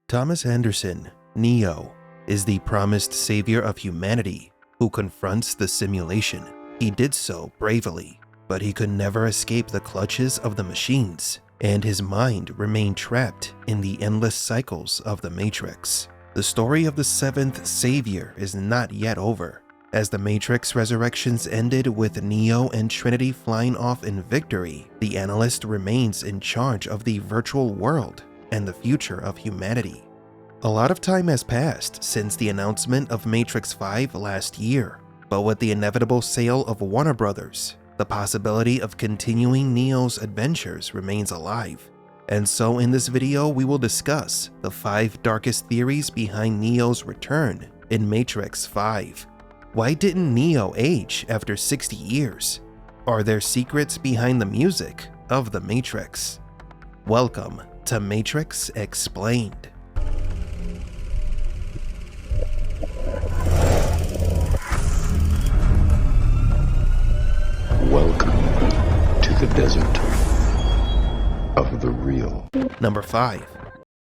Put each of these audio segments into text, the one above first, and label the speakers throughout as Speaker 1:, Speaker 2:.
Speaker 1: Thomas Anderson, Neo, is the promised savior of humanity who confronts the simulation. He did so bravely, but he could never escape the clutches of the machines, and his mind remained trapped in the endless cycles of the Matrix. The story of the seventh savior is not yet over. As the Matrix Resurrections ended with Neo and Trinity flying off in victory, the analyst remains in charge of the virtual world and the future of humanity. A lot of time has passed since the announcement of Matrix 5 last year, but with the inevitable sale of Warner Brothers, the possibility of continuing Neo's adventures remains alive. And so in this video we will discuss the 5 darkest theories behind Neo's return in Matrix 5. Why didn't Neo age after 60 years? Are there secrets behind the music of the Matrix? Welcome to Matrix Explained.
Speaker 2: Welcome to the desert of the real.
Speaker 1: Number 5.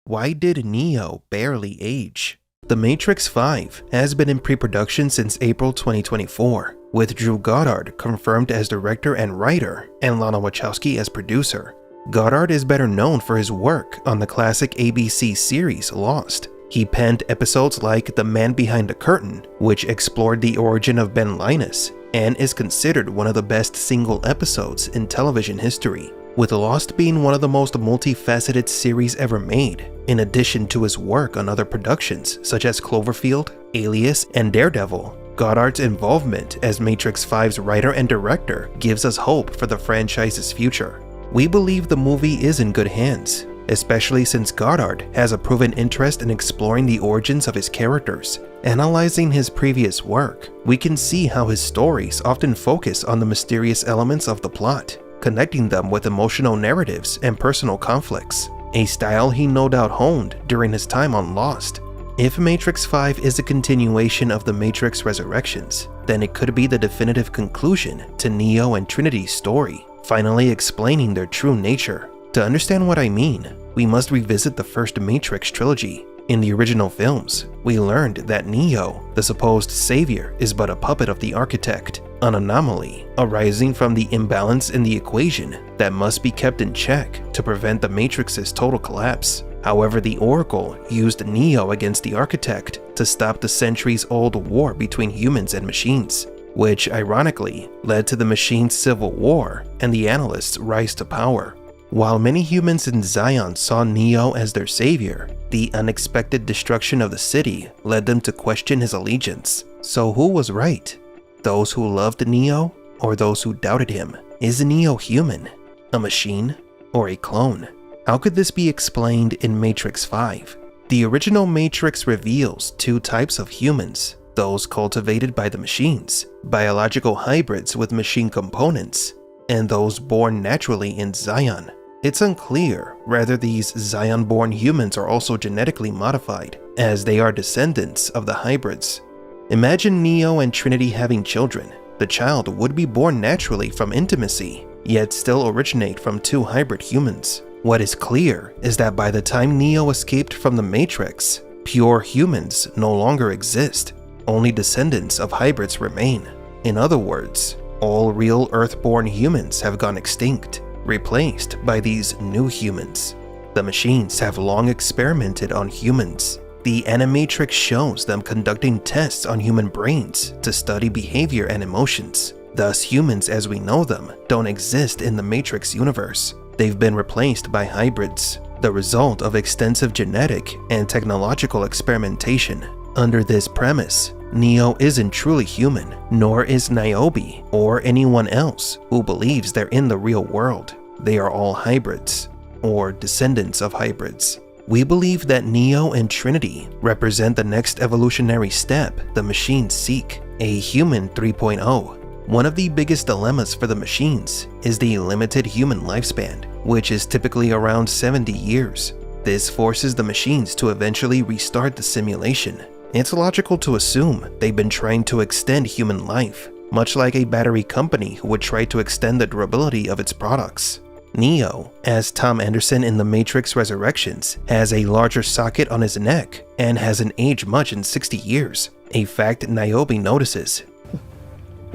Speaker 1: Why did Neo barely age? The Matrix 5 has been in pre-production since April 2024, with Drew Goddard confirmed as director and writer and Lana Wachowski as producer. Goddard is better known for his work on the classic ABC series Lost. He penned episodes like The Man Behind the Curtain, which explored the origin of Ben Linus, and is considered one of the best single episodes in television history, with Lost being one of the most multifaceted series ever made, in addition to his work on other productions such as Cloverfield, Alias, and Daredevil. Goddard's involvement as Matrix 5's writer and director gives us hope for the franchise's future. We believe the movie is in good hands, especially since Goddard has a proven interest in exploring the origins of his characters. Analyzing his previous work, we can see how his stories often focus on the mysterious elements of the plot, connecting them with emotional narratives and personal conflicts, a style he no doubt honed during his time on Lost. If Matrix 5 is a continuation of the Matrix Resurrections, then it could be the definitive conclusion to Neo and Trinity's story, finally explaining their true nature. To understand what I mean, we must revisit the first Matrix trilogy. In the original films, we learned that Neo, the supposed savior, is but a puppet of the architect, an anomaly arising from the imbalance in the equation that must be kept in check to prevent the Matrix's total collapse. However, the Oracle used Neo against the architect to stop the centuries-old war between humans and machines, which ironically led to the machines' civil war and the analyst's rise to power. While many humans in Zion saw Neo as their savior, the unexpected destruction of the city led them to question his allegiance. So who was right? Those who loved Neo or those who doubted him? Is Neo human, a machine, or a clone? How could this be explained in Matrix 5? The original Matrix reveals 2 types of humans: those cultivated by the machines, biological hybrids with machine components, and those born naturally in Zion. It's unclear whether these Zion-born humans are also genetically modified, as they are descendants of the hybrids. Imagine Neo and Trinity having children. The child would be born naturally from intimacy, yet still originate from 2 hybrid humans. What is clear is that by the time Neo escaped from the Matrix, pure humans no longer exist. Only descendants of hybrids remain. In other words, all real Earth-born humans have gone extinct, replaced by these new humans. The machines have long experimented on humans. The Animatrix shows them conducting tests on human brains to study behavior and emotions. Thus, humans as we know them don't exist in the Matrix universe. They've been replaced by hybrids, the result of extensive genetic and technological experimentation. Under this premise, Neo isn't truly human, nor is Niobe or anyone else who believes they're in the real world. They are all hybrids, or descendants of hybrids. We believe that Neo and Trinity represent the next evolutionary step the machines seek, a human 3.0. One of the biggest dilemmas for the machines is the limited human lifespan, which is typically around 70 years. This forces the machines to eventually restart the simulation. It's logical to assume they've been trying to extend human life, much like a battery company would try to extend the durability of its products. Neo, as Tom Anderson in The Matrix Resurrections, has a larger socket on his neck and hasn't aged much in 60 years, a fact Niobe notices.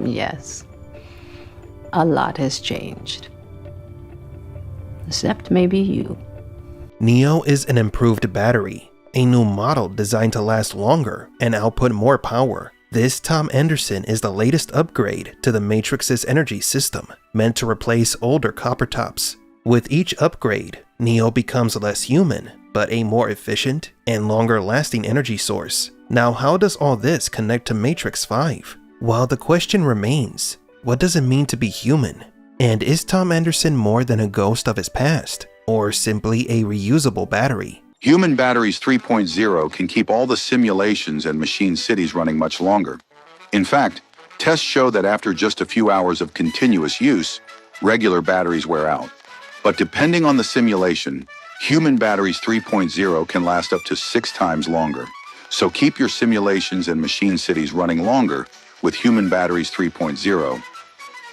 Speaker 3: Yes. A lot has changed. Except maybe you.
Speaker 1: Neo is an improved battery, a new model designed to last longer and output more power. This Tom Anderson is the latest upgrade to the Matrix's energy system, meant to replace older copper tops. With each upgrade, Neo becomes less human, but a more efficient and longer-lasting energy source. Now, how does all this connect to Matrix 5? Well, the question remains, what does it mean to be human? And is Tom Anderson more than a ghost of his past, or simply a reusable battery?
Speaker 4: Human Batteries 3.0 can keep all the simulations and machine cities running much longer. In fact, tests show that after just a few hours of continuous use, regular batteries wear out. But depending on the simulation, Human Batteries 3.0 can last up to 6 times longer. So keep your simulations and machine cities running longer with Human Batteries 3.0,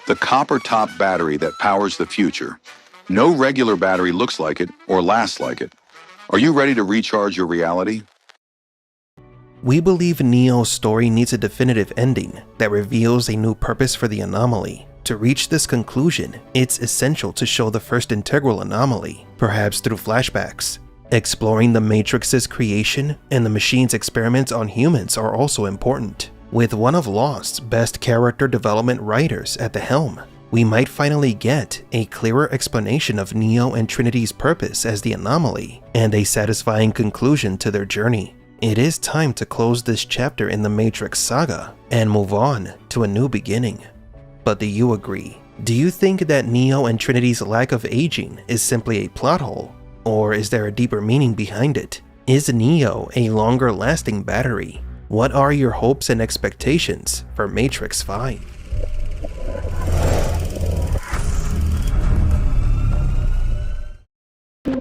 Speaker 4: the copper-top battery that powers the future. No regular battery looks like it or lasts like it. Are you ready to recharge your reality?
Speaker 1: We believe Neo's story needs a definitive ending that reveals a new purpose for the anomaly. To reach this conclusion, it's essential to show the first integral anomaly, perhaps through flashbacks. Exploring the Matrix's creation and the machine's experiments on humans are also important. With one of Lost's best character development writers at the helm, we might finally get a clearer explanation of Neo and Trinity's purpose as the anomaly, and a satisfying conclusion to their journey. It is time to close this chapter in the Matrix saga and move on to a new beginning. But do you agree? Do you think that Neo and Trinity's lack of aging is simply a plot hole? Or is there a deeper meaning behind it? Is Neo a longer-lasting battery? What are your hopes and expectations for Matrix 5?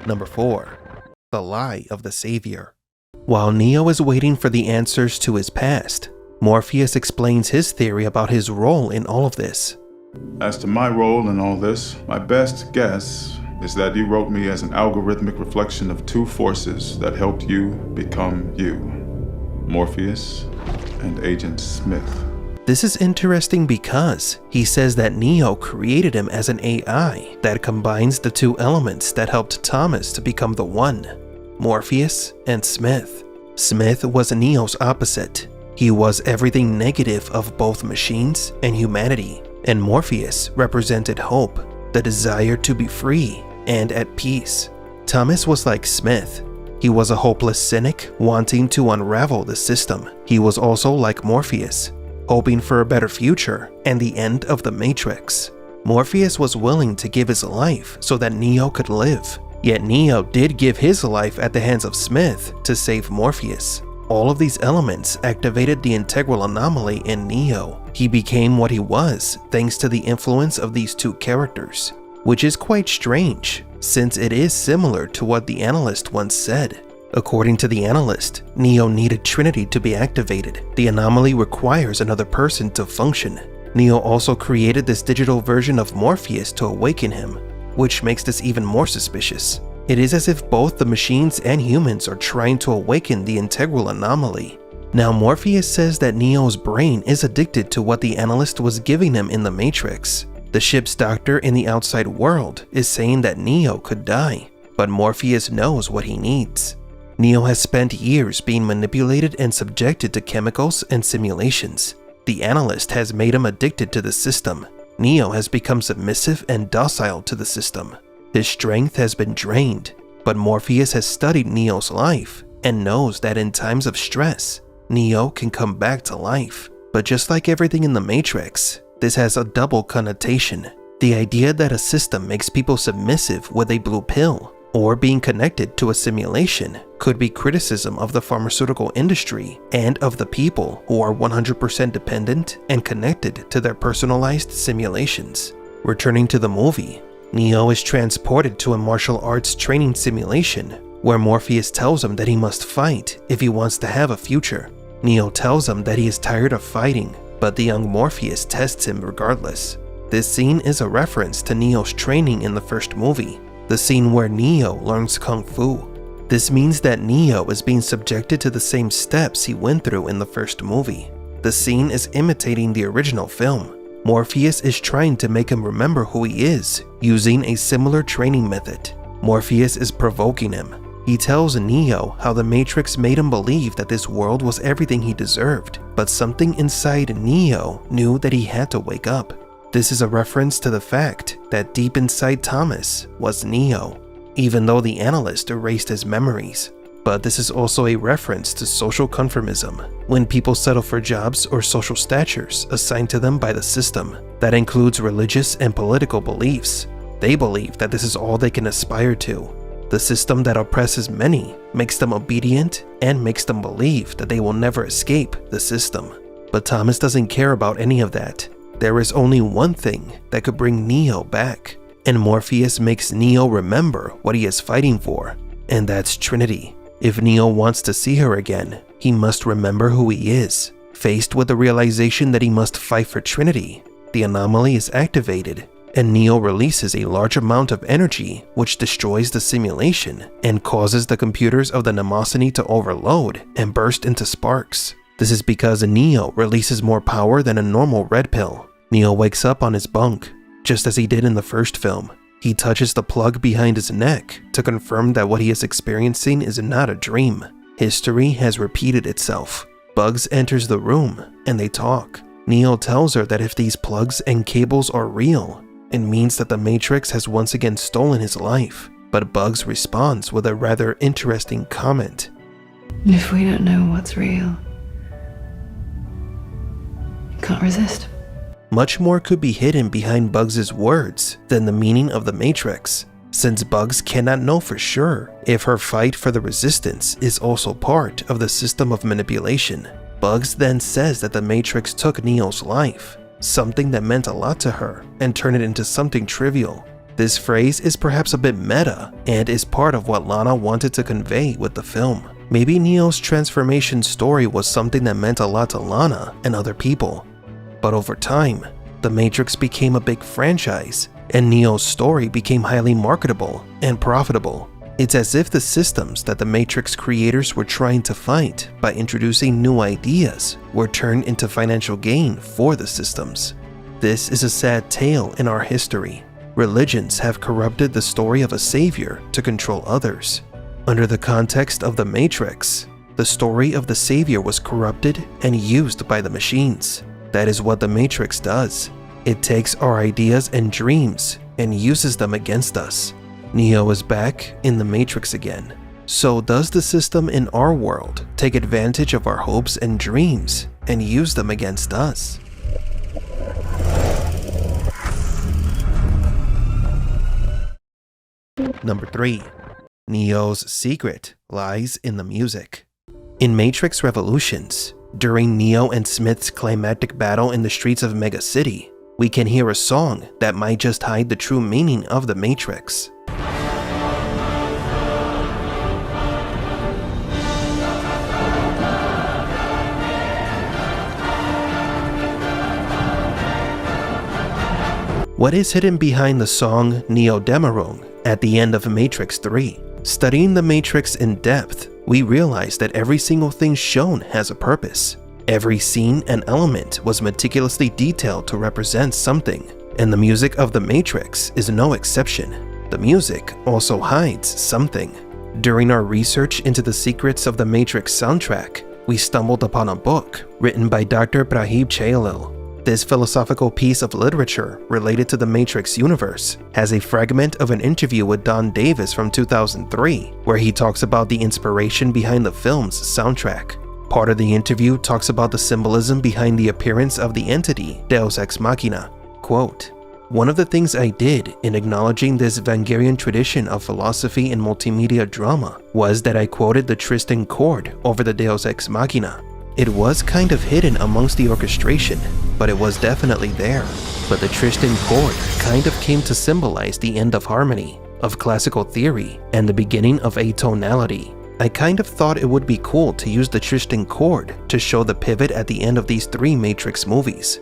Speaker 1: Number 4. The Lie of the Savior. While Neo is waiting for the answers to his past, Morpheus explains his theory about his role in all of this.
Speaker 5: As to my role in all this, my best guess is that you wrote me as an algorithmic reflection of 2 forces that helped you become you: Morpheus and Agent Smith.
Speaker 1: This is interesting because he says that Neo created him as an AI that combines the 2 elements that helped Thomas to become the One, Morpheus and Smith. Smith was Neo's opposite. He was everything negative of both machines and humanity, and Morpheus represented hope, the desire to be free and at peace. Thomas was like Smith. He was a hopeless cynic wanting to unravel the system. He was also like Morpheus, hoping for a better future and the end of the Matrix. Morpheus was willing to give his life so that Neo could live, yet Neo did give his life at the hands of Smith to save Morpheus. All of these elements activated the integral anomaly in Neo. He became what he was thanks to the influence of these 2 characters, which is quite strange since it is similar to what the analyst once said. According to the analyst, Neo needed Trinity to be activated. The anomaly requires another person to function. Neo also created this digital version of Morpheus to awaken him, which makes this even more suspicious. It is as if both the machines and humans are trying to awaken the integral anomaly. Now, Morpheus says that Neo's brain is addicted to what the analyst was giving him in the Matrix. The ship's doctor in the outside world is saying that Neo could die, but Morpheus knows what he needs. Neo has spent years being manipulated and subjected to chemicals and simulations. The analyst has made him addicted to the system. Neo has become submissive and docile to the system. His strength has been drained, but Morpheus has studied Neo's life and knows that in times of stress, Neo can come back to life. But just like everything in the Matrix, this has a double connotation. The idea that a system makes people submissive with a blue pill, or being connected to a simulation, could be criticism of the pharmaceutical industry and of the people who are 100% dependent and connected to their personalized simulations. Returning to the movie, Neo is transported to a martial arts training simulation where Morpheus tells him that he must fight if he wants to have a future. Neo tells him that he is tired of fighting, but the young Morpheus tests him regardless. This scene is a reference to Neo's training in the first movie, the scene where Neo learns Kung Fu. This means that Neo is being subjected to the same steps he went through in the first movie. The scene is imitating the original film. Morpheus is trying to make him remember who he is, using a similar training method. Morpheus is provoking him. He tells Neo how the Matrix made him believe that this world was everything he deserved, but something inside Neo knew that he had to wake up. This is a reference to the fact that deep inside Thomas was Neo, even though the analyst erased his memories. But this is also a reference to social conformism, when people settle for jobs or social statures assigned to them by the system. That includes religious and political beliefs. They believe that this is all they can aspire to. The system that oppresses many makes them obedient and makes them believe that they will never escape the system. But Thomas doesn't care about any of that. There is only one thing that could bring Neo back, and Morpheus makes Neo remember what he is fighting for, and that's Trinity. If Neo wants to see her again, he must remember who he is. Faced with the realization that he must fight for Trinity, the anomaly is activated, and Neo releases a large amount of energy which destroys the simulation and causes the computers of the Mnemosyne to overload and burst into sparks. This is because Neo releases more power than a normal red pill. Neo wakes up on his bunk, just as he did in the first film. He touches the plug behind his neck to confirm that what he is experiencing is not a dream. History has repeated itself. Bugs enters the room and they talk. Neo tells her that if these plugs and cables are real, it means that the Matrix has once again stolen his life. But Bugs responds with a rather interesting comment.
Speaker 3: If we don't know what's real, you can't resist.
Speaker 1: Much more could be hidden behind Bugs' words than the meaning of the Matrix, since Bugs cannot know for sure if her fight for the resistance is also part of the system of manipulation. Bugs then says that the Matrix took Neo's life, something that meant a lot to her, and turned it into something trivial. This phrase is perhaps a bit meta and is part of what Lana wanted to convey with the film. Maybe Neo's transformation story was something that meant a lot to Lana and other people. But over time, the Matrix became a big franchise, and Neo's story became highly marketable and profitable. It's as if the systems that the Matrix creators were trying to fight by introducing new ideas were turned into financial gain for the systems. This is a sad tale in our history. Religions have corrupted the story of a savior to control others. Under the context of the Matrix, the story of the savior was corrupted and used by the machines. That is what the Matrix does. It takes our ideas and dreams and uses them against us. Neo is back in the Matrix again. So does the system in our world take advantage of our hopes and dreams and use them against us? Number 3. Neo's secret lies in the music. In Matrix Revolutions, during Neo and Smith's climactic battle in the streets of Mega City, we can hear a song that might just hide the true meaning of the Matrix. What is hidden behind the song Neo Dämmerung at the end of Matrix 3? Studying the Matrix in depth, we realize that every single thing shown has a purpose. Every scene and element was meticulously detailed to represent something, and the music of the Matrix is no exception. The music also hides something. During our research into the secrets of the Matrix soundtrack, we stumbled upon a book written by Dr. Brahib Chailil. This philosophical piece of literature related to the Matrix universe has a fragment of an interview with Don Davis from 2003, where he talks about the inspiration behind the film's soundtrack. Part of the interview talks about the symbolism behind the appearance of the entity Deus Ex Machina. Quote, "One of the things I did in acknowledging this Wangerian tradition of philosophy and multimedia drama was that I quoted the Tristan chord over the Deus Ex Machina. It was kind of hidden amongst the orchestration, but it was definitely there. But the Tristan chord kind of came to symbolize the end of harmony, of classical theory, and the beginning of atonality. I kind of thought it would be cool to use the Tristan chord to show the pivot at the end of these 3 Matrix movies."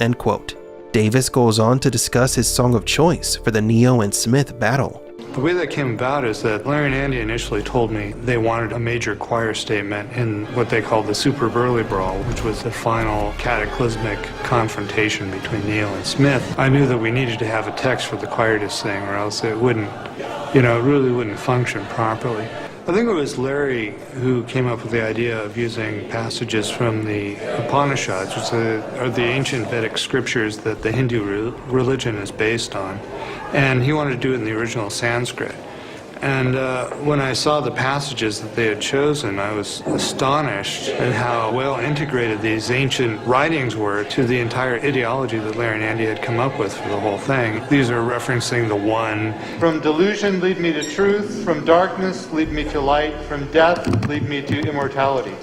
Speaker 1: End quote. Davis goes on to discuss his song of choice for the Neo and Smith battle.
Speaker 6: The way that came about is that Larry and Andy initially told me they wanted a major choir statement in what they called the Super Burly Brawl, which was the final cataclysmic confrontation between Neo and Smith. I knew that we needed to have a text for the choir to sing, or else it wouldn't, it really wouldn't function properly. I think it was Larry who came up with the idea of using passages from the Upanishads, which are the ancient Vedic scriptures that the Hindu religion is based on. And he wanted to do it in the original Sanskrit. And when I saw the passages that they had chosen, I was astonished at how well integrated these ancient writings were to the entire ideology that Larry and Andy had come up with for the whole thing. These are referencing the One. From delusion, lead me to truth. From darkness, lead me to light. From death, lead me to immortality.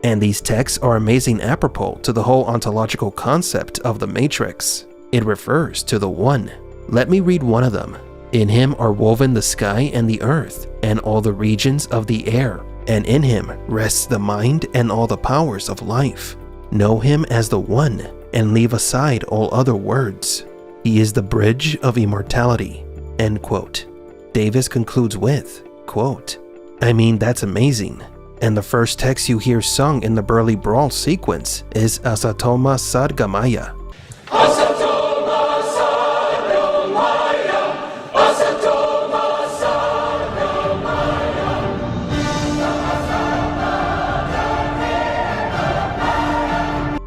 Speaker 1: And these texts are amazing apropos to the whole ontological concept of the Matrix. It refers to the One. Let me read one of them. In him are woven the sky and the earth, and all the regions of the air, and in him rests the mind and all the powers of life. Know him as the One, and leave aside all other words. He is the bridge of immortality. End quote. Davis concludes with, quote, I mean, that's amazing. And the first text you hear sung in the Burly Brawl sequence is Asatoma Sadgamaya.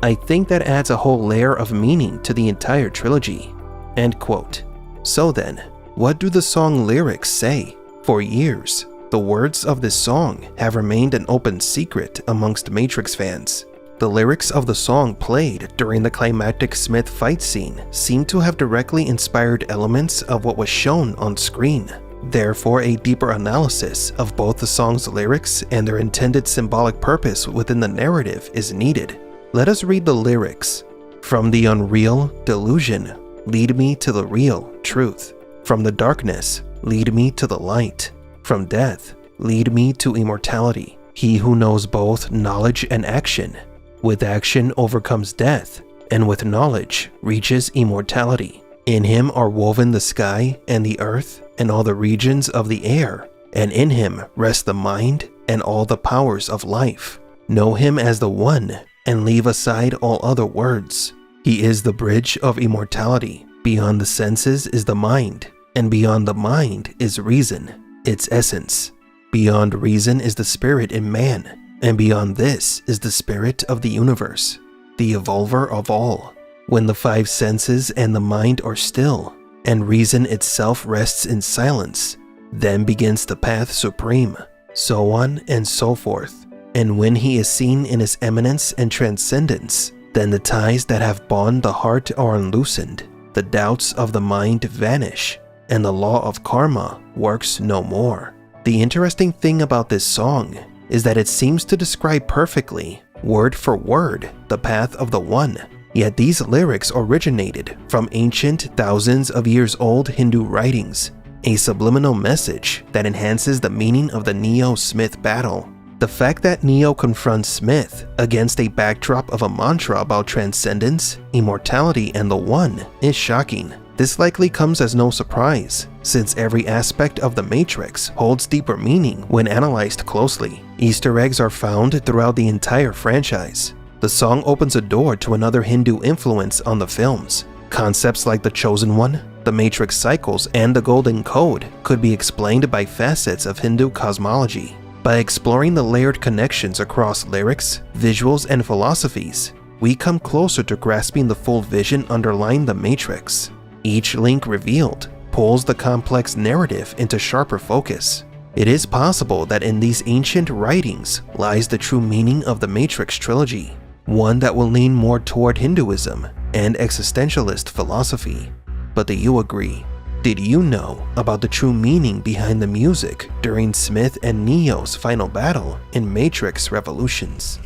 Speaker 1: I think that adds a whole layer of meaning to the entire trilogy. End quote. So then, what do the song lyrics say? For years, the words of this song have remained an open secret amongst Matrix fans. The lyrics of the song played during the climactic Smith fight scene seem to have directly inspired elements of what was shown on screen. Therefore, a deeper analysis of both the song's lyrics and their intended symbolic purpose within the narrative is needed. Let us read the lyrics. From the unreal delusion, lead me to the real truth. From the darkness, lead me to the light. From death, lead me to immortality. He who knows both knowledge and action, with action overcomes death, and with knowledge reaches immortality. In him are woven the sky and the earth and all the regions of the air, and in him rest the mind and all the powers of life. Know him as the One, and leave aside all other words. He is the bridge of immortality. Beyond the senses is the mind, and beyond the mind is reason, its essence. Beyond reason is the spirit in man, and beyond this is the spirit of the universe, the evolver of all. When the five senses and the mind are still, and reason itself rests in silence, then begins the path supreme, so on and so forth. And when he is seen in his eminence and transcendence, then the ties that have bound the heart are unloosened, the doubts of the mind vanish, and the law of karma works no more. The interesting thing about this song is that it seems to describe perfectly, word for word, the path of the One. Yet these lyrics originated from ancient, thousands of years old Hindu writings, a subliminal message that enhances the meaning of the Neo-Smith battle. The fact that Neo confronts Smith against a backdrop of a mantra about transcendence, immortality, and the One is shocking. This likely comes as no surprise, since every aspect of the Matrix holds deeper meaning when analyzed closely. Easter eggs are found throughout the entire franchise. The song opens a door to another Hindu influence on the films. Concepts like the Chosen One, the Matrix cycles, and the Golden Code could be explained by facets of Hindu cosmology. By exploring the layered connections across lyrics, visuals, and philosophies, we come closer to grasping the full vision underlying the Matrix. Each link revealed pulls the complex narrative into sharper focus. It is possible that in these ancient writings lies the true meaning of the Matrix trilogy, one that will lean more toward Hinduism and existentialist philosophy. But do you agree? Did you know about the true meaning behind the music during Smith and Neo's final battle in Matrix Revolutions?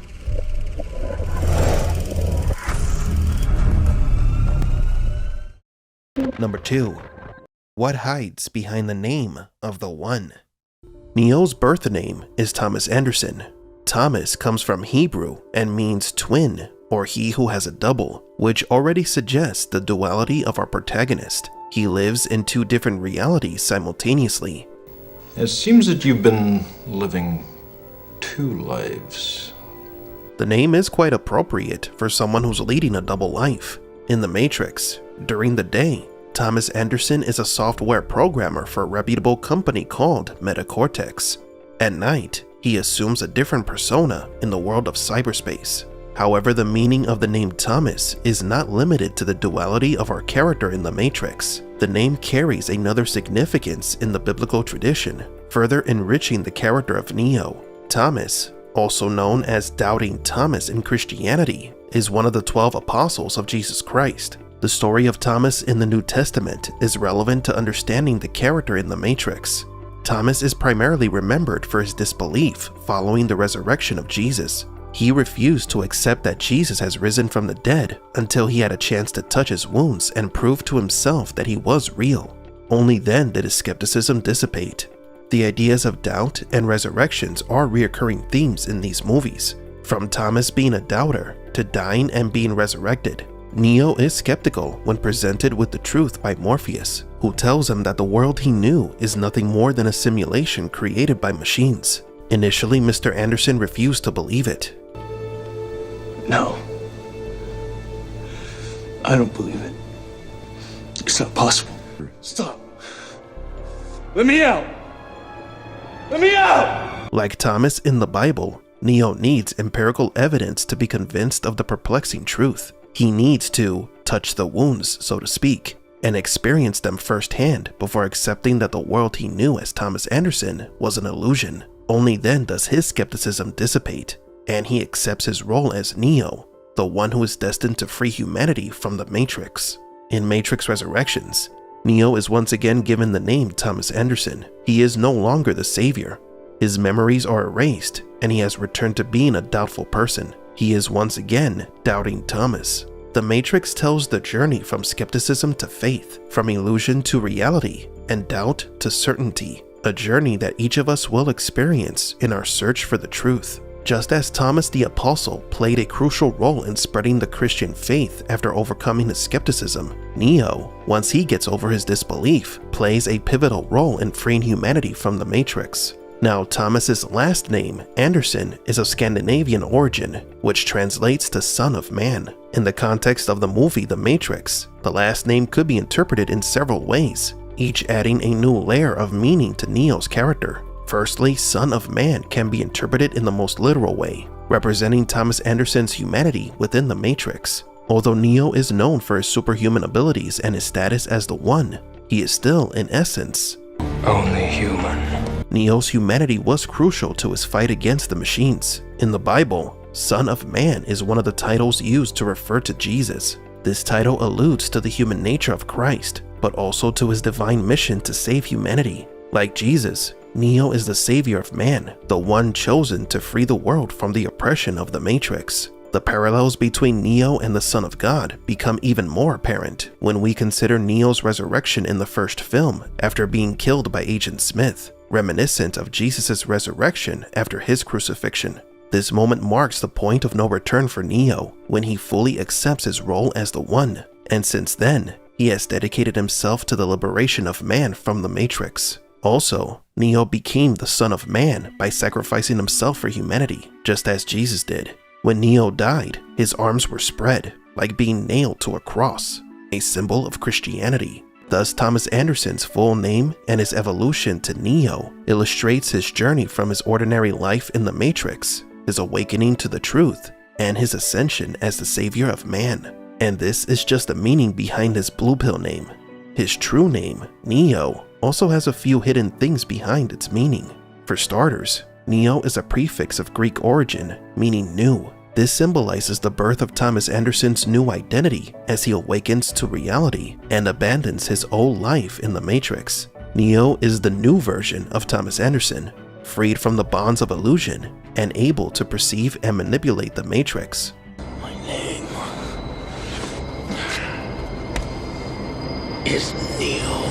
Speaker 1: Number 2. What hides behind the name of the One? Neo's birth name is Thomas Anderson. Thomas comes from Hebrew and means twin or he who has a double, which already suggests the duality of our protagonist. He lives in two different realities simultaneously.
Speaker 2: It seems that you've been living two lives.
Speaker 1: The name is quite appropriate for someone who's leading a double life. In The Matrix, during the day, Thomas Anderson is a software programmer for a reputable company called Metacortex. At night, he assumes a different persona in the world of cyberspace. However, the meaning of the name Thomas is not limited to the duality of our character in The Matrix. The name carries another significance in the biblical tradition, further enriching the character of Neo. Thomas, also known as Doubting Thomas in Christianity, is one of the 12 apostles of Jesus Christ. The story of Thomas in the New Testament is relevant to understanding the character in The Matrix. Thomas is primarily remembered for his disbelief following the resurrection of Jesus. He refused to accept that Jesus has risen from the dead until he had a chance to touch his wounds and prove to himself that he was real. Only then did his skepticism dissipate. The ideas of doubt and resurrections are recurring themes in these movies. From Thomas being a doubter to dying and being resurrected, Neo is skeptical when presented with the truth by Morpheus, who tells him that the world he knew is nothing more than a simulation created by machines. Initially, Mr. Anderson refused to believe it.
Speaker 7: No. I don't believe it. It's not possible. Stop. Let me out! Let me out!
Speaker 1: Like Thomas in the Bible, Neo needs empirical evidence to be convinced of the perplexing truth. He needs to touch the wounds, so to speak, and experience them firsthand before accepting that the world he knew as Thomas Anderson was an illusion. Only then does his skepticism dissipate, and he accepts his role as Neo, the one who is destined to free humanity from the Matrix. In Matrix Resurrections, Neo is once again given the name Thomas Anderson. He is no longer the savior. His memories are erased, and he has returned to being a doubtful person. He is once again Doubting Thomas. The Matrix tells the journey from skepticism to faith, from illusion to reality, and doubt to certainty, a journey that each of us will experience in our search for the truth. Just as Thomas the Apostle played a crucial role in spreading the Christian faith after overcoming his skepticism, Neo, once he gets over his disbelief, plays a pivotal role in freeing humanity from the Matrix. Now, Thomas's last name, Anderson, is of Scandinavian origin, which translates to Son of Man. In the context of the movie The Matrix, the last name could be interpreted in several ways, each adding a new layer of meaning to Neo's character. Firstly, Son of Man can be interpreted in the most literal way, representing Thomas Anderson's humanity within the Matrix. Although Neo is known for his superhuman abilities and his status as the One, he is still, in essence,
Speaker 7: Only human.
Speaker 1: Neo's humanity was crucial to his fight against the machines. In the Bible, Son of Man is one of the titles used to refer to Jesus. This title alludes to the human nature of Christ, but also to his divine mission to save humanity. Like Jesus, Neo is the savior of man, the one chosen to free the world from the oppression of the Matrix. The parallels between Neo and the Son of God become even more apparent when we consider Neo's resurrection in the first film after being killed by Agent Smith, reminiscent of Jesus' resurrection after his crucifixion. This moment marks the point of no return for Neo when he fully accepts his role as the One, and since then, he has dedicated himself to the liberation of man from the Matrix. Also, Neo became the Son of Man by sacrificing himself for humanity, just as Jesus did. When Neo died, his arms were spread, like being nailed to a cross, a symbol of Christianity. Thus, Thomas Anderson's full name and his evolution to Neo illustrates his journey from his ordinary life in the Matrix, his awakening to the truth, and his ascension as the savior of man. And this is just the meaning behind his blue pill name. His true name, Neo, also has a few hidden things behind its meaning. For starters, Neo is a prefix of Greek origin, meaning new. This symbolizes the birth of Thomas Anderson's new identity as he awakens to reality and abandons his old life in the Matrix. Neo is the new version of Thomas Anderson, freed from the bonds of illusion and able to perceive and manipulate the Matrix.
Speaker 7: My name is Neo.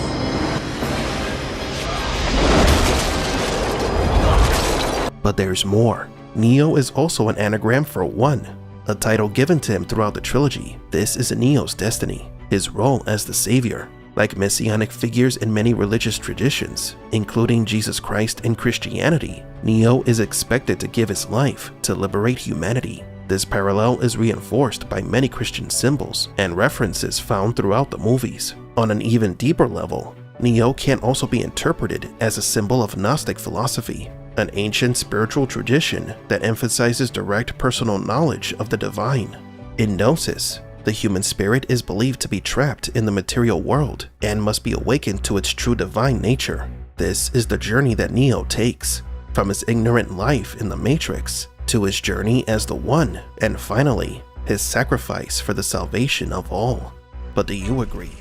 Speaker 1: But there's more. Neo is also an anagram for one. a title given to him throughout the trilogy. This is Neo's destiny, his role as the savior. Like messianic figures in many religious traditions, including Jesus Christ and Christianity, Neo is expected to give his life to liberate humanity. This parallel is reinforced by many Christian symbols and references found throughout the movies. On an even deeper level, Neo can also be interpreted as a symbol of Gnostic philosophy, an ancient spiritual tradition that emphasizes direct personal knowledge of the divine. In Gnosis, the human spirit is believed to be trapped in the material world and must be awakened to its true divine nature. This is the journey that Neo takes, from his ignorant life in the Matrix to his journey as the One, and finally, his sacrifice for the salvation of all. But do you agree?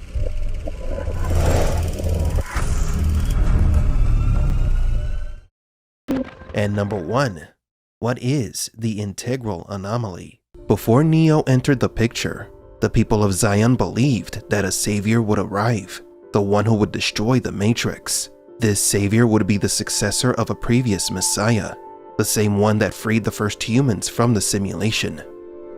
Speaker 1: And number 1. What is the integral anomaly? Before Neo entered the picture, the people of Zion believed that a savior would arrive, the one who would destroy the Matrix. This savior would be the successor of a previous messiah, the same one that freed the first humans from the simulation.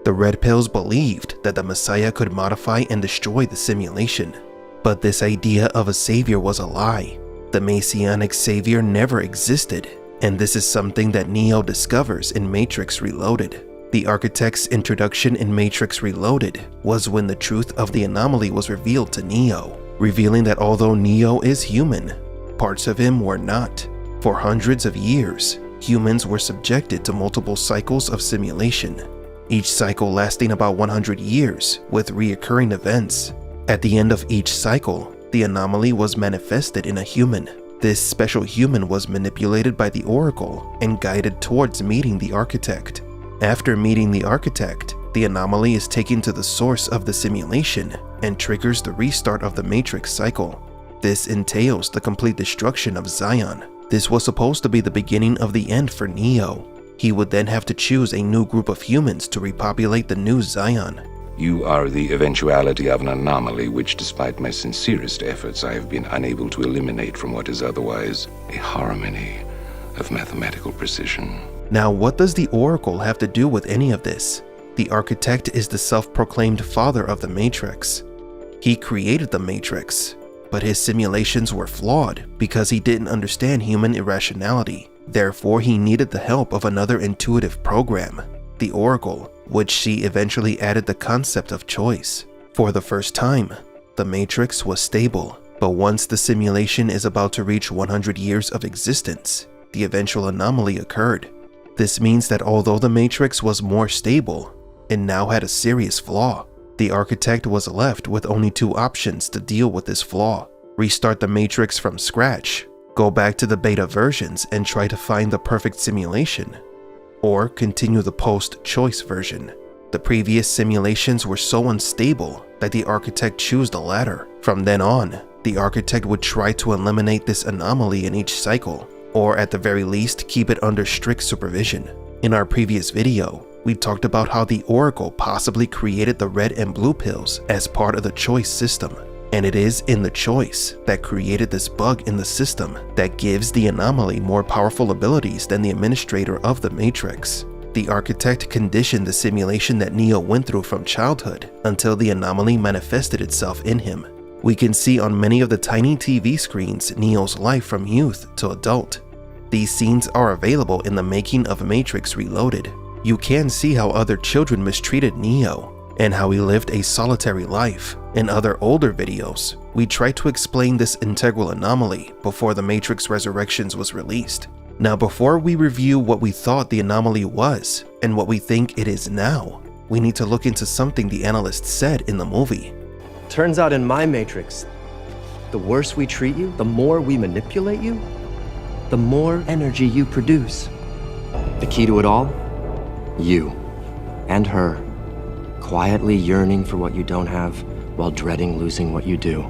Speaker 1: The Red Pills believed that the messiah could modify and destroy the simulation. But this idea of a savior was a lie. The messianic savior never existed, and this is something that Neo discovers in Matrix Reloaded. The architect's introduction in Matrix Reloaded was when the truth of the anomaly was revealed to Neo, revealing that although Neo is human, parts of him were not. For hundreds of years, humans were subjected to multiple cycles of simulation, each cycle lasting about 100 years with reoccurring events. At the end of each cycle, the anomaly was manifested in a human. This special human was manipulated by the Oracle and guided towards meeting the architect. After meeting the architect, the anomaly is taken to the source of the simulation and triggers the restart of the Matrix cycle. This entails the complete destruction of Zion. This was supposed to be the beginning of the end for Neo. He would then have to choose a new group of humans to repopulate the new Zion.
Speaker 8: You are the eventuality of an anomaly which, despite my sincerest efforts, I have been unable to eliminate from what is otherwise a harmony of mathematical precision.
Speaker 1: Now, what does the Oracle have to do with any of this? The architect is the self-proclaimed father of the Matrix. He created the Matrix, but his simulations were flawed because he didn't understand human irrationality. Therefore, he needed the help of another intuitive program, the Oracle, which she eventually added the concept of choice. For the first time, the Matrix was stable, but once the simulation is about to reach 100 years of existence, the eventual anomaly occurred. This means that although the Matrix was more stable, it now had a serious flaw. The architect was left with only two options to deal with this flaw: restart the Matrix from scratch, go back to the beta versions and try to find the perfect simulation, or continue the post-choice version. The previous simulations were so unstable that the architect chose the latter. From then on, the architect would try to eliminate this anomaly in each cycle, or at the very least keep it under strict supervision. In our previous video, we talked about how the Oracle possibly created the red and blue pills as part of the choice system, and it is in the choice that created this bug in the system that gives the anomaly more powerful abilities than the administrator of the Matrix. The architect conditioned the simulation that Neo went through from childhood until the anomaly manifested itself in him. We can see on many of the tiny TV screens Neo's life from youth to adult. These scenes are available in the making of Matrix Reloaded. You can see how other children mistreated Neo and how he lived a solitary life. In other older videos, we tried to explain this integral anomaly before the Matrix Resurrections was released. Now, before we review what we thought the anomaly was and what we think it is now, we need to look into something the analyst said in the movie.
Speaker 9: Turns out in my Matrix, the worse we treat you, the more we manipulate you, the more energy you produce. The key to it all? You and her, quietly yearning for what you don't have while dreading losing what you do.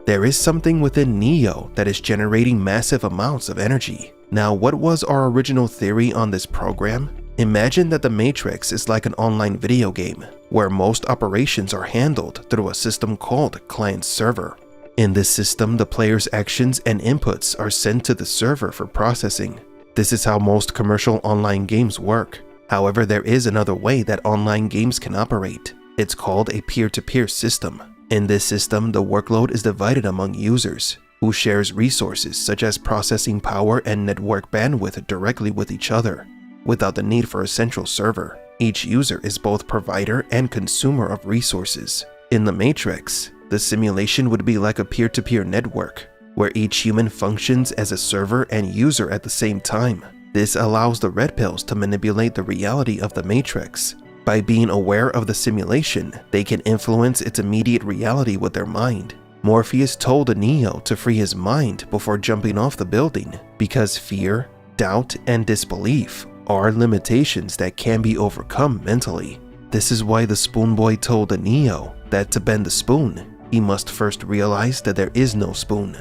Speaker 1: There is something within Neo that is generating massive amounts of energy. Now, what was our original theory on this program? Imagine that the Matrix is like an online video game, where most operations are handled through a system called client server. In this system, the player's actions and inputs are sent to the server for processing. This is how most commercial online games work. However, there is another way that online games can operate. It's called a peer-to-peer system. In this system, the workload is divided among users, who shares resources such as processing power and network bandwidth directly with each other, without the need for a central server. Each user is both provider and consumer of resources. In the Matrix, the simulation would be like a peer-to-peer network, where each human functions as a server and user at the same time. This allows the Red Pills to manipulate the reality of the Matrix. By being aware of the simulation, they can influence its immediate reality with their mind. Morpheus told Neo to free his mind before jumping off the building, because fear, doubt, and disbelief are limitations that can be overcome mentally. This is why the Spoon Boy told Neo that to bend the spoon, he must first realize that there is no spoon,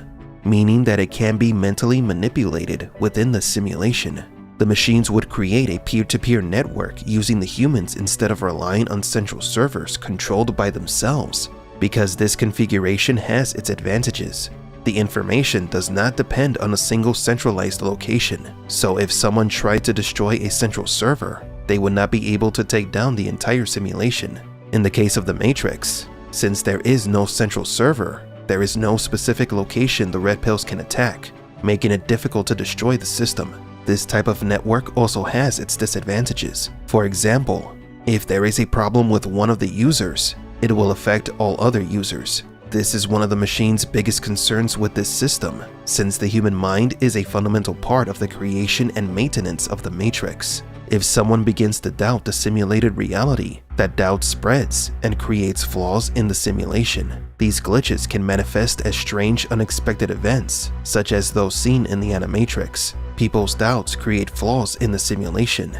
Speaker 1: meaning that it can be mentally manipulated within the simulation. The machines would create a peer-to-peer network using the humans instead of relying on central servers controlled by themselves, because this configuration has its advantages. The information does not depend on a single centralized location, so if someone tried to destroy a central server, they would not be able to take down the entire simulation. In the case of the Matrix, since there is no central server, there is no specific location the Red Pills can attack, making it difficult to destroy the system. This type of network also has its disadvantages. For example, if there is a problem with one of the users, it will affect all other users. This is one of the machine's biggest concerns with this system, since the human mind is a fundamental part of the creation and maintenance of the Matrix. If someone begins to doubt the simulated reality, that doubt spreads and creates flaws in the simulation. These glitches can manifest as strange, unexpected events, such as those seen in the Animatrix. People's doubts create flaws in the simulation,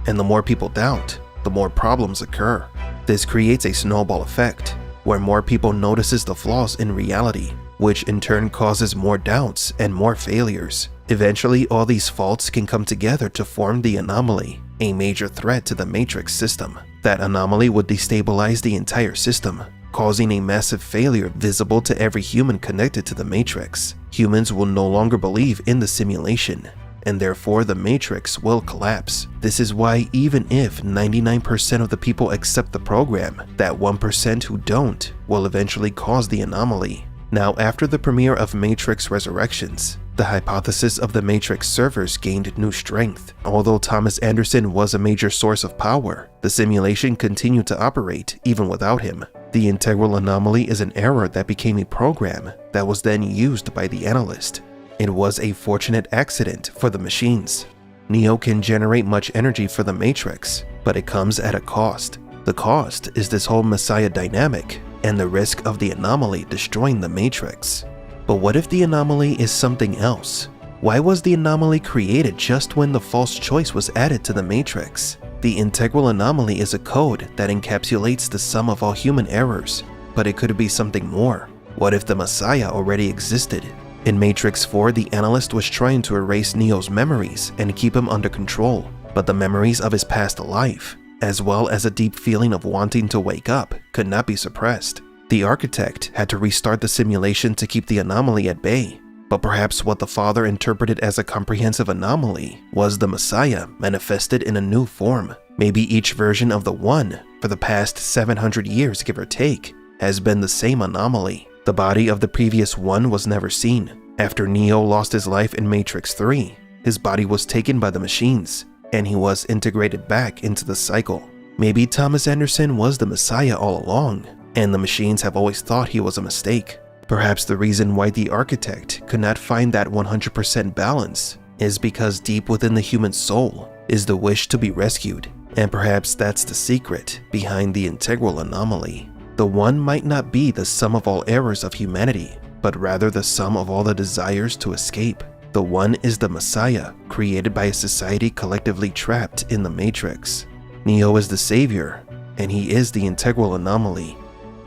Speaker 1: and the more people doubt, the more problems occur. This creates a snowball effect, where more people notices the flaws in reality, which in turn causes more doubts and more failures. Eventually, all these faults can come together to form the anomaly, a major threat to the Matrix system. That anomaly would destabilize the entire system, causing a massive failure visible to every human connected to the Matrix. Humans will no longer believe in the simulation, and therefore the Matrix will collapse. This is why even if 99% of the people accept the program, that 1% who don't will eventually cause the anomaly. Now, after the premiere of Matrix Resurrections, the hypothesis of the Matrix servers gained new strength. Although Thomas Anderson was a major source of power, the simulation continued to operate even without him. The integral anomaly is an error that became a program that was then used by the analyst. It was a fortunate accident for the machines. Neo can generate much energy for the Matrix, but it comes at a cost. The cost is this whole Messiah dynamic and the risk of the anomaly destroying the Matrix. But what if the anomaly is something else? Why was the anomaly created just when the false choice was added to the Matrix? The integral anomaly is a code that encapsulates the sum of all human errors, but it could be something more. What if the Messiah already existed? In Matrix 4, the analyst was trying to erase Neo's memories and keep him under control, but the memories of his past life, as well as a deep feeling of wanting to wake up, could not be suppressed. The architect had to restart the simulation to keep the anomaly at bay, but perhaps what the father interpreted as a comprehensive anomaly was the Messiah manifested in a new form. Maybe each version of the One, for the past 700 years give or take, has been the same anomaly. The body of the previous One was never seen. After Neo lost his life in Matrix 3, his body was taken by the machines, and he was integrated back into the cycle. Maybe Thomas Anderson was the Messiah all along, and the machines have always thought he was a mistake. Perhaps the reason why the architect could not find that 100% balance is because deep within the human soul is the wish to be rescued, and perhaps that's the secret behind the integral anomaly. The One might not be the sum of all errors of humanity, but rather the sum of all the desires to escape. The One is the Messiah, created by a society collectively trapped in the Matrix. Neo is the savior, and he is the integral anomaly.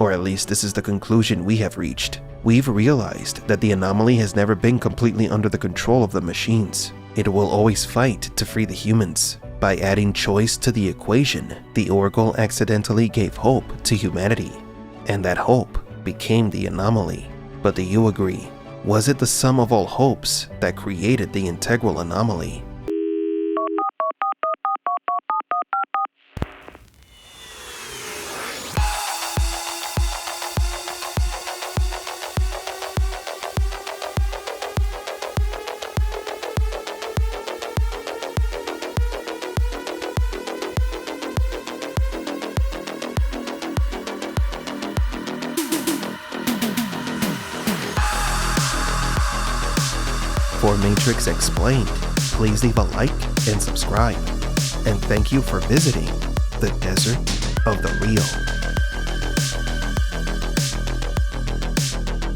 Speaker 1: Or at least this is the conclusion we have reached. We've realized that the anomaly has never been completely under the control of the machines. It will always fight to free the humans. By adding choice to the equation, the Oracle accidentally gave hope to humanity, and that hope became the anomaly. But do you agree? Was it the sum of all hopes that created the integral anomaly? For Matrix Explained, please leave a like and subscribe. And thank you for visiting the Desert of the Real.